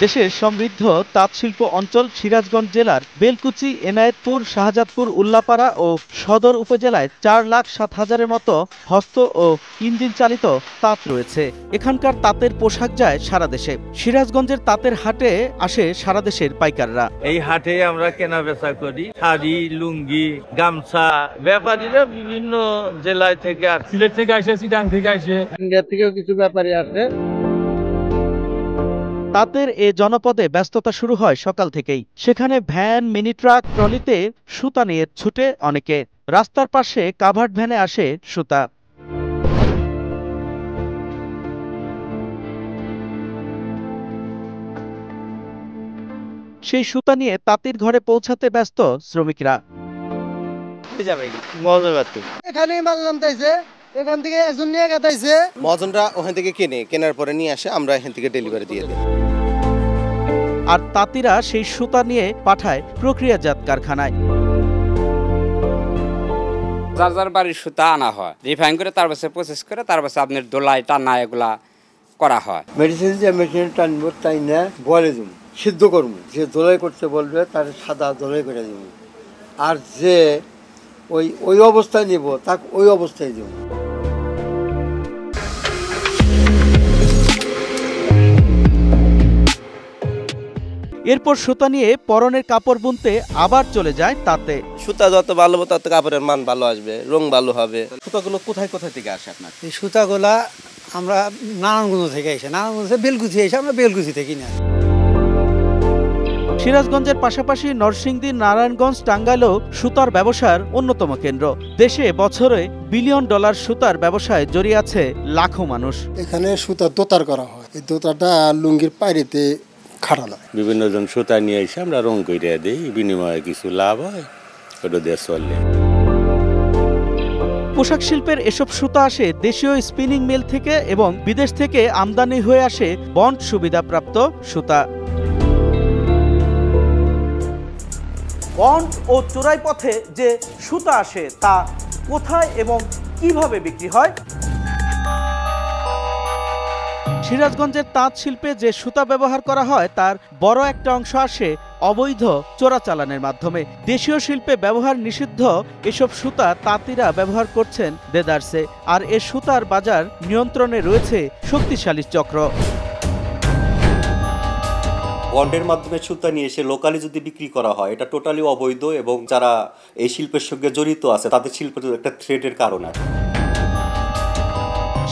দেশের সমৃদ্ধ তাঁতশিল্প অঞ্চল সিরাজগঞ্জ জেলার বেলকুচি, এনায়েতপুর, শাহজাদপুর, উল্লাপাড়া ও সদর উপজেলায় 4,07,000-এর মতো হস্ত ও ইঞ্জিন চালিত তাঁত রয়েছে। এখানকার তাঁতের পোশাক যায় সারা দেশে। সিরাজগঞ্জের তাঁতের হাটে আসে সারা দেশের পাইকাররা। এই হাটে আমরা কেনা বেচা করি শাড়ি, লুঙ্গি, গামছা। ব্যাপারীরা বিভিন্ন জেলায় থেকে আসে, সিলেট থেকে আসে, চিটাং থেকে আসে, ইন্ডিয়া থেকেও কিছু ব্যাপারী আসে। তাঁতের এ জনপদে ব্যস্ততা শুরু হয় সকাল থেকেই। সেখানে ভ্যান, মিনি ট্রাক, ট্রলিতে সুতা নিয়ে ছুটে অনেকে। রাস্তার পাশে কাভার্ড ভ্যানে আসে সুতা। সেই সুতা নিয়ে তাঁতির ঘরে পৌঁছাতে ব্যস্ত শ্রমিকরা। এখানেই মাল নামতেছে, এখান থেকে একজন নিয়ে গেছে, মহাজনরা ওখান থেকে কেনার পরে নিয়ে আসে, আমরা এখান থেকে ডেলিভারি দিয়ে দিই। আর তাঁতিরা সেই সুতা নিয়ে পাঠায় প্রক্রিয়াজাত কারখানায়। যার যার বাড়ির সুতা আনা হয়, রিফাইন করে তার পাশে প্রসেস করে তার পাশে আপনার দোলাই টানা এগুলা করা হয়। মেডিসিন যে মেশিনে টানবো তাই না বলে দিব, সিদ্ধ করবো, যে দোলাই করতে বলবে তার সাদা দোলাই করে দিব, আর যে ওই অবস্থায় নিব তাকে ওই অবস্থায় দিব। এরপর সুতা নিয়ে পরনের কাপড় বুনতে আবার চলে যায় তাতে। সুতা যত ভালো হবে তত কাপড়ের মান ভালো আসবে, রং ভালো হবে। সুতাগুলো কোথায় কোথায় থেকে আসে আপনার? এই সুতাগুলা আমরা নারায়ণগঞ্জ থেকে আসে, নারায়ণগঞ্জ বেলকুচি এসে আমরা বেলকুচি থেকে কিনে। সিরাজগঞ্জের পাশাপাশি নরসিংদী, নারায়ণগঞ্জ, টাঙ্গাইলও সুতার ব্যবসার অন্যতম কেন্দ্র। দেশে বছরে বিলিয়ন ডলার সুতার ব্যবসায় জড়িয়ে আছে লাখো মানুষ। এখানে সুতা দোতার করা হয়, এই দোতারটা লুঙ্গির পাইরেতে খাটানো। বিভিন্ন জন সুতা নিয়ে এসে আমরা রং করে দিই, বিনিময়ে কিছু লাভ হয়, ওটা দিয়ে চললে। পোশাক শিল্পের এসব সুতা আসে দেশীয় স্পিনিং মিল থেকে এবং বিদেশ থেকে আমদানি হয়ে আসে বন্ড সুবিধাপ্রাপ্ত সুতা। বন্ড ও চোরাই পথে যে সুতা আসে তা কোথায় এবং কিভাবে বিক্রি হয়? সিরাজগঞ্জের তাঁত শিল্পে যে সুতা ব্যবহার করা হয় তার বড় একটা অংশ আসে অবৈধ চোরাচালানের মাধ্যমে। দেশীয় শিল্পে ব্যবহার নিষিদ্ধ এসব সুতা তাঁতিরা ব্যবহার করছেন দেদারসে। আর এ সুতার বাজার নিয়ন্ত্রণে রয়েছে শক্তিশালী চক্র। বন্ডের মাধ্যমে সুতা নিয়ে এসে লোকালি যদি বিক্রি করা হয়, এটা টোটালি অবৈধ এবং যারা এই শিল্পের সঙ্গে জড়িত আছে তাদের শিল্পের একটা থ্রেটের কারণ আছে।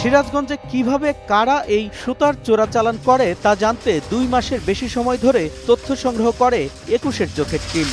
সিরাজগঞ্জে কিভাবে কারা এই সুতার চোরাচালান করে তা জানতে 2 মাসের বেশি সময় ধরে তথ্য সংগ্রহ করে 21 চোখের টিম।